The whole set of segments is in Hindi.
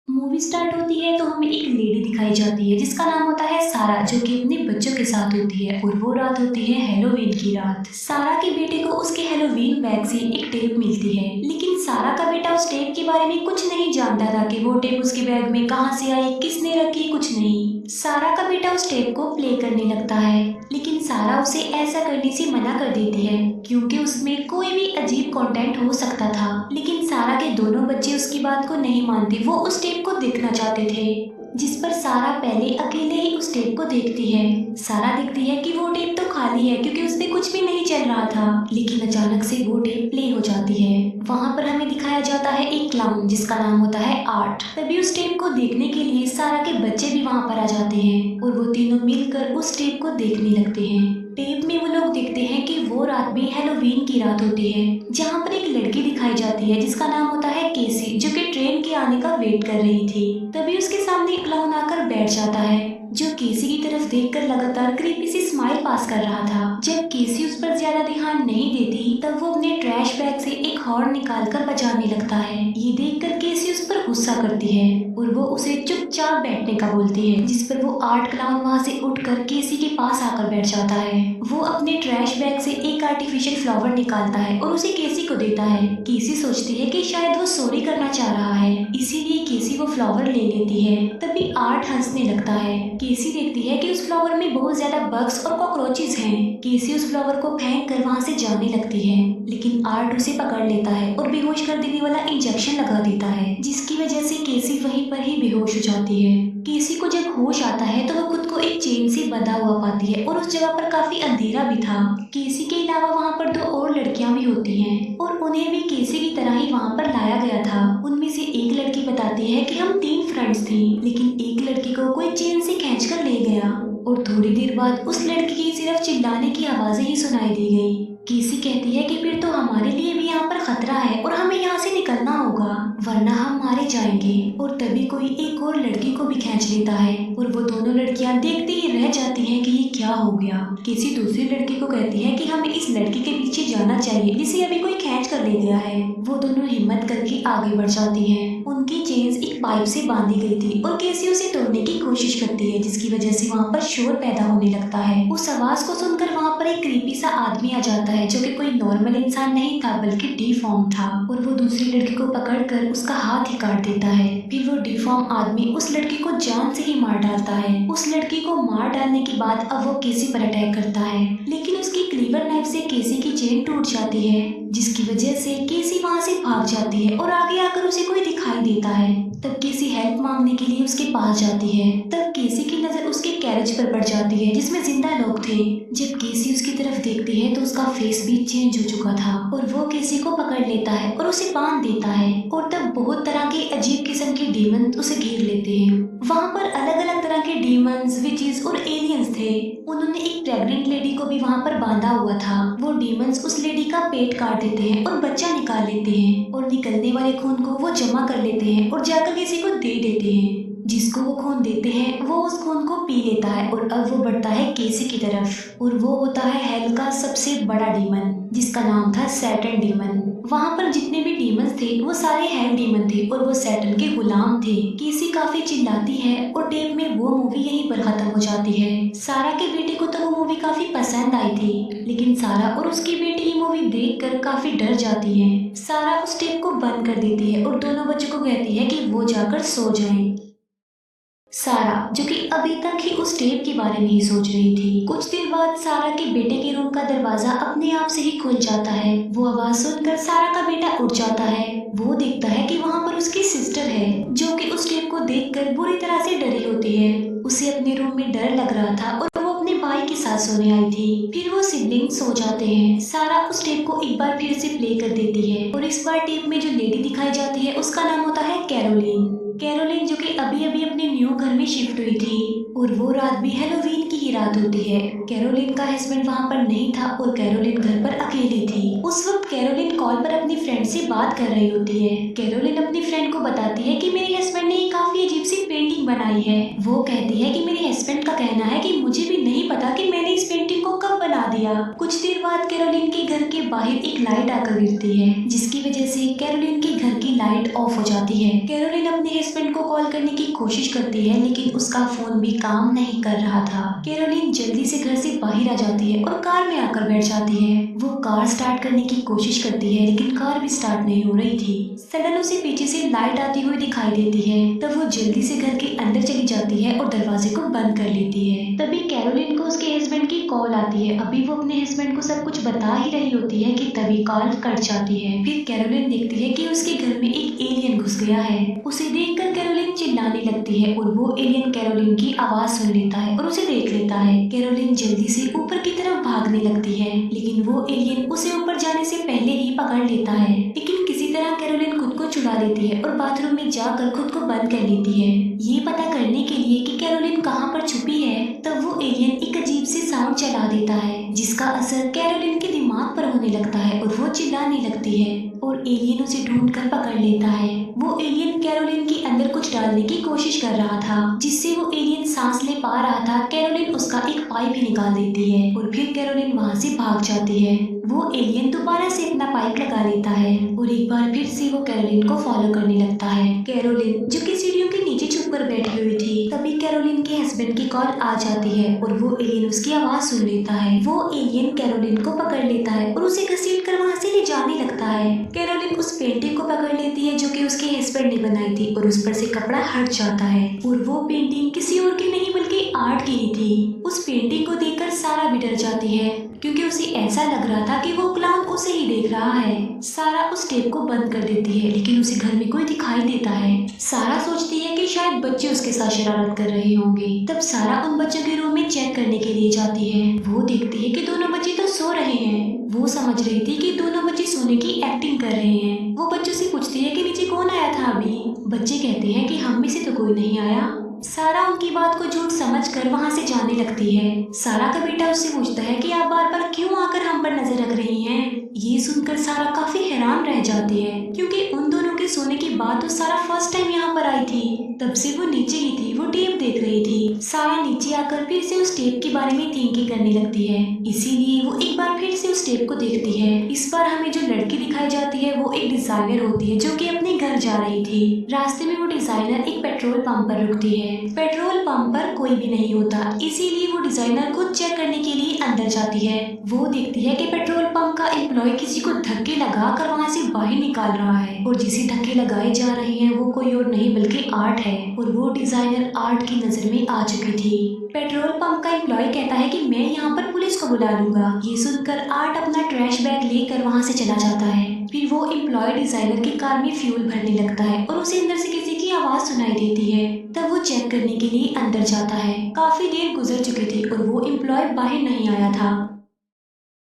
मूवी स्टार्ट होती है तो हमें एक लेडी दिखाई जाती है जिसका नाम होता है सारा, जो कि अपने बच्चों के साथ होती है और वो रात होती है हैलोवीन की रात। सारा के बेटे को उसके हैलोवीन बैग से एक टेप मिलती है, लेकिन सारा का बेटा उस टेप के बारे में कुछ नहीं जानता था कि वो टेप उसके बैग में कहाँ से आई, किसने रखी, कुछ नहीं। सारा का बेटा उस टेप को प्ले करने लगता है, लेकिन सारा उसे ऐसा करने से मना कर देती है क्योंकि उसमें कोई भी अजीब कंटेंट हो सकता था। लेकिन सारा के दोनों बच्चे उसकी बात को नहीं मानते, वो उस टेप को देखना चाहते थे, जिस पर सारा पहले अकेले ही उस टेप को देखती है। सारा देखती है कि वो टेप तो खाली है क्योंकि उसमें कुछ भी नहीं चल रहा था, लेकिन अचानक से वो टेप प्ले हो जाती है। वहाँ पर हमें दिखाया जाता है एक क्लाउन जिसका नाम होता है आर्ट। तभी उस टेप को देखने के लिए सारा के बच्चे भी वहाँ पर आ जाते हैं और वो तीनों मिलकर उस टेप को देखने लगते हैं। टेप में वो लोग देखते हैं कि वो रात भी हैलोवीन की रात होती है, जहाँ पर एक लड़की दिखाई जाती है जिसका नाम होता है केसी, जो कि ट्रेन के आने का वेट कर रही थी। तभी उसके सामने एक क्लाउन आकर बैठ जाता है, जो केसी की तरफ देखकर लगातार क्रीपी सी स्माइल पास कर रहा था। जब केसी उस पर ज्यादा ध्यान नहीं देती, तब वो अपने ट्रैश बैग से एक हॉर्न निकालकर बजाने लगता है। ये देखकर केसी उस पर गुस्सा करती है और वो उसे चुपचाप बैठने का बोलती है, जिस पर वो आर्ट क्लाउन वहाँ से उठकर केसी के पास आकर बैठ जाता है। वो अपने ट्रैश बैग से एक आर्टिफिशियल फ्लावर निकालता है और उसे केसी को देता है। केसी सोचती है कि शायद वो सॉरी करना चाह रहा है, इसीलिए केसी वो फ्लावर ले लेती है। तभी आर्ट हंसने लगता है। केसी देखती है कि उस फ्लावर में बहुत ज्यादा बग्स और कॉकरोचेस हैं। केसी उस फ्लावर को फेंक कर वहाँ से जाने लगती है, लेकिन आर्ट उसे पकड़ लेता है और बेहोश कर देने वाला इंजेक्शन लगा देता है, जिसकी वजह से केसी वहीं पर ही बेहोश हो जाती है। केसी को जब होश आता है तो वो खुद को एक चेन से बंधा हुआ पाती है और उस जगह पर काफी अंधेरा भी था। केसी के अलावा वहाँ पर दो और लड़कियां भी होती हैं और उन्हें भी केसी की तरह ही वहाँ पर लाया गया था। उनमें से एक लड़की बताती है कि हम 3 फ्रेंड्स थी, लेकिन एक लड़की को कोई चेन से खींचकर ले गया और थोड़ी देर बाद उस लड़की की सिर्फ चिल्लाने की आवाजें ही सुनाई दी गई। केसी कहती है कि फिर तो हमारे लिए भी यहाँ पर खतरा है और हमें यहाँ से निकलना होगा, वरना हम मारे जाएंगे। और तभी कोई एक और लड़की को भी खींच लेता है और वो दोनों लड़कियां देखते ही रह जाती हैं कि ये क्या हो गया। केसी दूसरी लड़की को कहती है कि हमें इस लड़की के पीछे जाना चाहिए जिसे अभी कोई खींच कर ले गया है। वो दोनों हिम्मत करके आगे बढ़ जाती हैं। उनकी चेन्स एक पाइप से बांधी गई थी और केसी उसे तोड़ने की कोशिश करती है, जिसकी वजह से वहाँ पर शोर पैदा होने लगता है। उस आवाज को सुनकर वहाँ पर एक क्रीपी सा आदमी आ जाता है, जो कि कोई नॉर्मल इंसान नहीं था बल्कि डिफॉर्म था, और वो दूसरी लड़की को पकड़कर उसका हाथ ही काट देता है। फिर वो डिफॉर्म आदमी उस लड़की को जान से ही मार डालता है। उस लड़की को मार डालने के बाद अब वो केसी पर अटैक करता है, लेकिन उसकी क्लीवर नाइफ से केसी की चेन टूट जाती है, जिसकी वजह से केसी वहाँ से भाग जाती है और आगे आकर उसे कोई दिखाई देता है। तब केसी हेल्प मांगने के लिए उसके पास जाती है। तब केसी की नजर उसके कैरेज पर पड़ जाती है जिसमें जिंदा लोग थे। जब केसी उसकी तरफ देखती है तो उसका फेस भी चेंज हो चुका था और वो केसी को पकड़ लेता है और उसे बांध देता है। और तब बहुत तरह के अजीब किस्म के डीमन उसे घेर लेते हैं। वहाँ पर अलग अलग तरह के डीमंस, विचेस और एलियंस थे। उन्होंने एक प्रेग्नेंट लेडी को भी वहाँ पर बांधा हुआ था। वो डीमंस उस लेडी का पेट काट देते हैं और बच्चा निकाल लेते हैं और निकलने वाले खून को वो जमा कर लेते हैं और जाकर किसी को दे देते हैं। जिसको वो खून देते हैं वो उस खून को पी लेता है और अब वो बढ़ता है केसी की तरफ, और वो होता है हेल का सबसे बड़ा डीमन जिसका नाम था सैटर्न डीमन। वहाँ पर जितने भी डीमंस थे वो सारे हेल डीमन थे और वो सैटर्न के गुलाम थे। केसी काफी चिल्लाती है और टेप में वो मूवी यहीं पर खत्म हो जाती है। सारा के बेटे को तो वो मूवी काफी पसंद आई थी, लेकिन सारा और उसकी बेटी ये मूवी देखकर काफी डर जाती है। सारा उस टेप को बंद कर देती है और दोनों बच्चों को कहती है कि वो जाकर सो जाएं। सारा, जो कि अभी तक ही उस टेप के बारे में ही सोच रही थी। कुछ देर बाद सारा के बेटे के रूम का दरवाजा अपने आप से ही खुल जाता है। वो आवाज सुनकर सारा का बेटा उठ जाता है। वो देखता है कि वहाँ पर उसकी सिस्टर है, जो कि उस टेप को देखकर बुरी तरह से डरी होती है। उसे अपने रूम में डर लग रहा था और वो अपने भाई के साथ सोने आई थी। फिर वो सिबलिंग्स सो जाते हैं। सारा उस टेप को एक बार फिर से प्ले कर देती है और इस बार टेप में जो लेडी दिखाई जाती है उसका नाम होता है कैरोलिन। कैरोलिन, जो कि अभी अभी अपने न्यू घर में शिफ्ट हुई थी, और वो रात भी हैलोवीन की ही रात होती है। कैरोलिन का हस्बैंड वहाँ पर नहीं था और कैरोलिन घर पर अकेली थी। उस वक्त कैरोलिन कॉल पर अपनी फ्रेंड से बात कर रही होती है। कैरोलिन अपनी फ्रेंड को बताती है कि मेरे हस्बैंड ने काफी अजीब सी पेंटिंग बनाई है। वो कहती है कि मेरे हस्बैंड का कहना है कि मुझे भी नहीं पता कि मैंने इस पेंटिंग को कब बना दिया। कुछ देर बाद कैरोलिन के घर के बाहर एक लाइट आकर गिरती है, जिसकी वजह से कैरोलिन के घर की लाइट ऑफ हो जाती है। कैरोलिन अपने हस्बैंड को कॉल करने की कोशिश करती है, लेकिन उसका फोन भी काम नहीं कर रहा था। कैरोलिन जल्दी से घर से बाहर आ जाती है और कार में आकर बैठ जाती है। वो कार स्टार्ट करने की कोशिश करती है, लेकिन कार भी स्टार्ट नहीं हो रही थी। सडन उसे पीछे से लाइट आती हुई दिखाई देती है। तब वो जल्दी से घर के अंदर चली जाती है और दरवाजे को बंद कर लेती है। तभी कैरोलिन को उसके हस्बैंड की कॉल आती है। अभी वो अपने हस्बैंड को सब कुछ बता ही रही होती है कि तभी कॉल कट जाती है। फिर कैरोलिन देखती है कि उसके घर में एक एलियन घुस गया है। उसे देखकर कैरोलिन चिल्लाने लगती है और वो एलियन कैरोलिन की आवाज सुन लेता है और उसे देख लेता है। कैरोलिन जल्दी से ऊपर की तरफ भागने लगती है, लेकिन वो एलियन उसे ऊपर जाने से पहले ही पकड़ लेता है। लेकिन किसी तरह कैरोलिन खुद को छुड़ा लेती है और बाथरूम में जाकर खुद को बंद कर लेती है, ये पता करने के लिए कि कैरोलिन कहाँ पर छुपी है। तब वो एलियन एक अजीब से साउंड चला देता है, जिसका असर कैरोलिन के दिमाग पर होने लगता है और वो चिल्लाने लगती है और एलियन उसे ढूंढकर पकड़ लेता है। वो एलियन कैरोलिन के अंदर कुछ डालने की कोशिश कर रहा था, जिससे वो एलियन सांस ले पा रहा था। कैरोलिन उसका एक पाइप ही निकाल देती है और फिर कैरोलिन वहाँ से भाग जाती है। वो एलियन दोबारा से अपना पाइप लगा लेता है और एक बार फिर से वो कैरोलिन को फॉलो करने लगता है। कैरोलिन जो कि सीढ़ियों के नीचे छुपकर बैठी हुई थी, तभी कैरोलिन के हस्बैंड की कॉल आ जाती है और वो एलियन उसकी आवाज सुन लेता है। वो एलियन कैरोलिन को पकड़ लेता है और उसे घसीटकर वहाँ से ले जाने लगता है। कैरोलिन उस पेंटिंग को पकड़ लेती है जो कि उसके हस्बैंड ने बनाई थी और उस पर से कपड़ा हट जाता है और वो पेंटिंग किसी और की नहीं बल्कि आर्ट की ही थी। उस पेंटिंग को देखकर सारा भी डर जाती है, क्योंकि उसे ऐसा लग रहा था कि वो क्लाउन उसे ही देख रहा है। सारा उस टेप को बंद कर देती है, लेकिन उसे घर में कोई दिखाई देता है। सारा सोचती है कि शायद बच्चे उसके साथ शरारत कर रहे होंगे। तब सारा उन बच्चों के रूम में चेक करने के लिए जाती है। वो देखती है कि दोनों बच्चे तो सो रहे हैं। वो समझ रही थी कि दोनों बच्चे सोने की एक्टिंग कर रहे हैं। वो बच्चों से पूछती है कि नीचे कौन आया था अभी। बच्चे कहते हैं कि हम में से तो कोई नहीं आया। सारा उनकी बात को झूठ समझकर वहाँ से जाने लगती है। सारा का बेटा उससे पूछता है कि आप बार बार क्यों आकर हम पर नजर रख रही हैं। ये सुनकर सारा काफी हैरान रह जाती है, क्योंकि उन दोनों के सोने के बाद तो सारा फर्स्ट टाइम यहाँ पर आई थी। तब से वो नीचे ही थी, वो टेप देख रही थी। सारा नीचे आकर फिर से उस टेप के बारे में थिंकिंग करने लगती है, इसीलिए वो एक बार फिर से उस टेप को देखती है। इस बार हमें जो लड़की दिखाई जाती है वो एक डिजाइनर होती है जो कि अपने घर जा रही थी। रास्ते में वो डिजाइनर एक पेट्रोल पंप पर रुकती है। पेट्रोल पंप पर कोई भी नहीं होता, इसीलिए वो डिजाइनर खुद चेक करने के लिए अंदर जाती है। वो देखती है कि पेट्रोल पंप का एम्प्लॉय किसी को धक्के लगाकर वहाँ से बाहर निकाल रहा है और जिसे धक्के लगाए जा रहे हैं वो कोई और नहीं बल्कि आर्ट है और वो डिजाइनर आर्ट की नजर में आ चुकी थी। पेट्रोल पंप का एम्प्लॉय कहता है कि मैं यहाँ पर पुलिस को बुला लूंगा। ये सुनकर आर्ट अपना ट्रैश बैग लेकर वहाँ से चला जाता है। फिर वो एम्प्लॉय डिजाइनर की कार में फ्यूल भरने लगता है और उसे अंदर से किसी की आवाज सुनाई देती है। तब वो चेक करने के लिए अंदर जाता है। काफी देर गुजर चुकी थी और वो एम्प्लॉय बाहर नहीं आया था,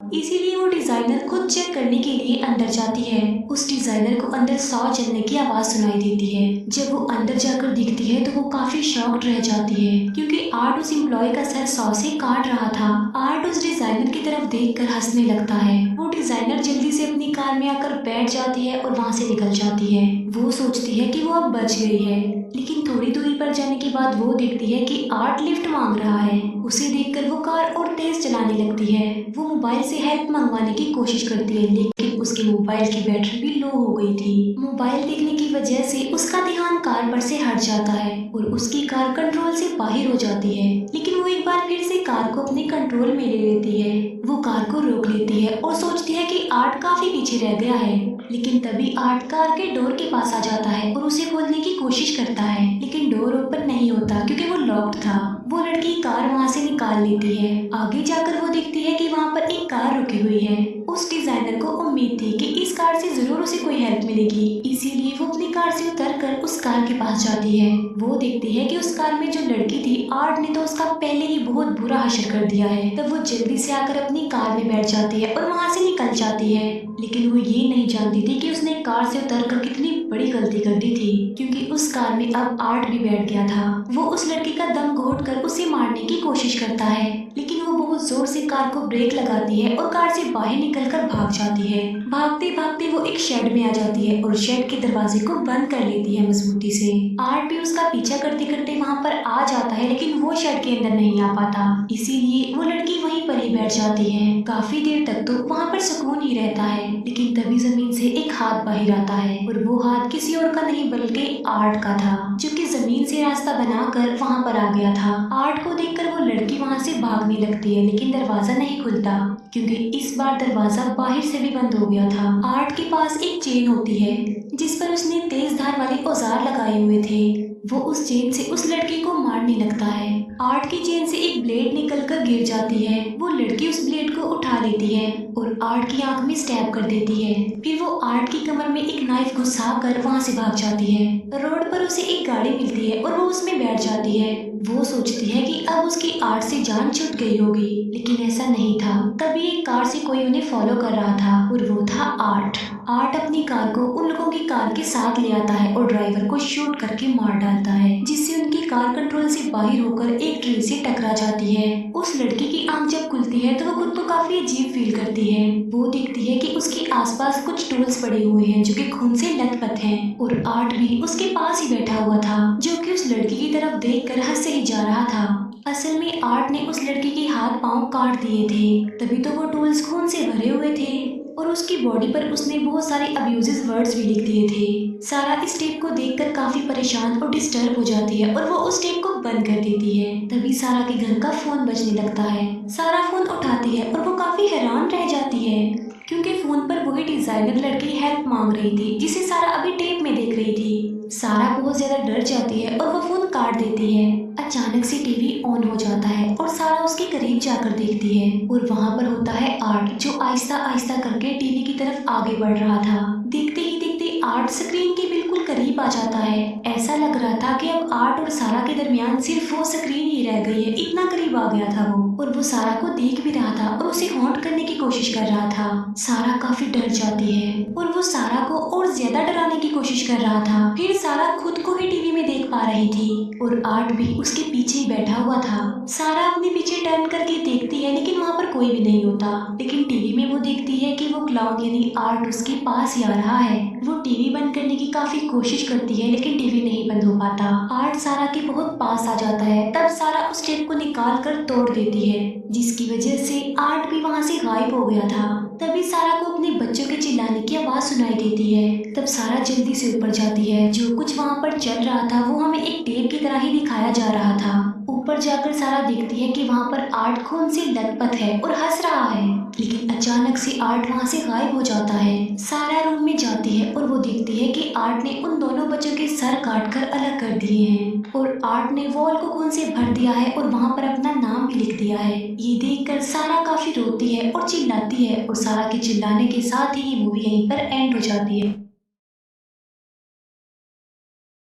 इसीलिए वो डिजाइनर खुद चेक करने के लिए अंदर जाती है। उस डिजाइनर को अंदर सौ चलने की आवाज सुनाई देती है। जब वो अंदर जाकर दिखती है तो वो काफी शॉक्ड रह जाती है, क्योंकि आर्ट उस एम्प्लॉय का सर सौ से काट रहा था। आर्ट उस डिजाइनर की तरफ देखकर हंसने लगता है। वो डिजाइनर जल्दी से अपनी कार में आकर बैठ जाती है और वहाँ से निकल जाती है। वो सोचती है कि वो अब बच गई है, लेकिन थोड़ी दूरी पर जाने के बाद वो देखती है कि आर्ट लिफ्ट मांग रहा है। उसे देखकर वो कार और तेज चलाने लगती है। वो मोबाइल से हेल्प मंगवाने की कोशिश करती है, लेकिन उसके मोबाइल की बैटरी भी लो हो गई थी। मोबाइल देखने की वजह से उसका ध्यान कार पर से हट जाता है और उसकी कार कंट्रोल से बाहर हो जाती है। लेकिन वो एक बार फिर से कार को अपने कंट्रोल में ले लेती है। वो कार को रोक लेती है और सोचती है कि आर्ट काफी पीछे रह गया है, लेकिन तभी आर्ट कार के डोर के पास आ जाता है और उसे खोलने की कोशिश करता है, लेकिन डोर ओपन नहीं होता क्योंकि वो लॉक्ड था। वो लड़की कार वहाँ से निकाल लेती है। आगे जाकर वो देखती है कि वहाँ पर एक कार रुकी हुई है। उस डिजाइनर को उम्मीद थी कि इस कार से जरूर उसे कोई हेल्प मिलेगी, इसीलिए वो अपनी कार से उतरकर उस कार के पास जाती है। वो देखती है कि उस कार में जो लड़की थी, आर्ट ने तो उसका पहले ही बहुत बुरा हश्र कर दिया है। तब वो जल्दी से आकर अपनी कार में बैठ जाती है और वहाँ से निकल जाती है, लेकिन वो ये नहीं जानती थी कि उसने कार से उतरकर कितनी बड़ी गलती कर दी थी, क्योंकि उस कार में अब आर्ट भी बैठ गया था। वो उस लड़की का दम घोट कर उसे मारने की कोशिश करता है, लेकिन वो बहुत जोर से कार को ब्रेक लगाती है और कार से बाहर निकलकर भाग जाती है। भागते भागते वो एक शेड में आ जाती है और शेड के दरवाजे को बंद कर लेती है मजबूती से। आर्ट भी उसका पीछा करते करते वहाँ पर आ जाता है, लेकिन वो शेड के अंदर नहीं आ पाता, इसीलिए वो लड़की वहीं पर ही बैठ जाती है। काफी देर तक तो वहाँ पर सुकून ही रहता है, लेकिन तभी जमीन से एक हाथ बाहर आता है और वो हाथ किसी और का नहीं बल्कि आर्ट का था, जो कि जमीन से रास्ता बनाकर वहाँ पर आ गया था। आर्ट को देखकर वो लड़की वहाँ से भागने लगती है, लेकिन दरवाजा नहीं खुलता क्योंकि इस बार दरवाजा बाहर से भी बंद हो गया था। आर्ट के पास एक चेन होती है जिस पर उसने तेज धार वाले औजार लगाए हुए थे। वो उस चेन से उस लड़की को मारने लगता है। आर्ट की चेन से एक ब्लेड निकलकर गिर जाती है। वो लड़की उस ब्लेड को उठा लेती है और आर्ट की आंख में स्टैब कर देती है। फिर वो आर्ट की कमर में एक नाइफ घुसा कर वहाँ से भाग जाती है। रोड पर उसे एक गाड़ी मिलती है और वो उसमें बैठ जाती है। वो सोचती है कि अब उसकी आर्ट से जान छूट गई होगी, लेकिन ऐसा नहीं था। तभी एक कार से कोई उन्हें फॉलो कर रहा था और वो था आर्ट। आर्ट अपनी कार को उन लोगों की कार के साथ ले आता है और ड्राइवर को शूट करके मार डालता है, जिससे उनकी कार कंट्रोल से बाहर होकर एक ट्री से टकरा जाती है। उस लड़की की आंख जब खुलती है तो वो खुद को काफी अजीब फील करती है। वो देखती है कि उसके आसपास कुछ टूल्स पड़े हुए हैं जो कि खून से लथपथ हैं और आर्ट भी उसके पास ही बैठा हुआ था, जो कि उस लड़की की तरफ देखकर हंसे ही जा रहा था। असल में आर्ट ने उस लड़की के हाथ पांव काट दिए थे, तभी तो वो टूल्स खून से भरे हुए थे और उसकी बॉडी पर उसने बहुत सारे अब्यूजिव वर्ड्स भी लिख दिए थे। सारा इस टेप को देखकर काफी परेशान और डिस्टर्ब हो जाती है और वो उस टेप को बंद कर देती है। तभी सारा के घर का फोन बजने लगता है। सारा फोन उठाती है और वो काफी हैरान रह जाती है क्योंकि फोन पर वही डिजाइनर लड़की हेल्प मांग रही थी जिसे सारा अभी टेप में देख रही थी। सारा बहुत ज्यादा डर जाती है और वो फोन काट देती है। अचानक से टीवी ऑन हो जाता है और सारा उसके करीब जाकर देखती है और वहाँ पर होता है आर्ट, जो आहिस्ता आहिस्ता करके टीवी की तरफ आगे बढ़ रहा था। देखते ही देखते आर्ट स्क्रीन के बिल्कुल करीब आ जाता है। ऐसा लग रहा था कि अब आर्ट और सारा के दरमियान सिर्फ वो स्क्रीन ही रह गई है, इतना करीब आ गया था वो। और वो सारा को देख भी रहा था और उसे हॉन्ट करने की कोशिश कर रहा था। सारा काफी डर जाती है और वो सारा को और ज्यादा डराने की कोशिश कर रहा था। फिर सारा खुद को ही टीवी में देख पा रही थी और आर्ट भी उसके पीछे ही बैठा हुआ था। सारा अपने पीछे टर्न करके देखती है, लेकिन वहाँ पर कोई भी नहीं होता। लेकिन टीवी में वो देखती है कि वो क्लाउन यानी आर्ट उसके पास ही आ रहा है। वो टीवी बंद करने की काफी कोशिश करती है, लेकिन टीवी नहीं बंद हो पाता। आर्ट सारा के बहुत पास आ जाता है। तब सारा उस टेप को निकाल कर तोड़ देती है, जिसकी वजह से आर्ट भी वहाँ से गायब हो गया था। तभी सारा को अपने बच्चों के चिल्लाने की आवाज सुनाई देती है। तब सारा जल्दी से ऊपर जाती है। जो कुछ वहाँ पर चल रहा था वो हमें एक टेप की तरह ही दिखाया जा रहा था। ऊपर जाकर सारा देखती है कि वहाँ पर आर्ट खून से लथपथ है और हंस रहा है, लेकिन अचानक से आर्ट वहाँ से गायब हो जाता है। सारा रूम में जाती है और वो देखती है कि आर्ट ने उन दोनों बच्चों के सर काटकर अलग कर दिए हैं और आर्ट ने वॉल को खून से भर दिया है और वहाँ पर अपना नाम भी लिख दिया है। ये देखकर सारा काफी रोती है और चिल्लाती है और सारा के चिल्लाने के साथ ही ये मूवी यहीं पर एंड हो जाती है।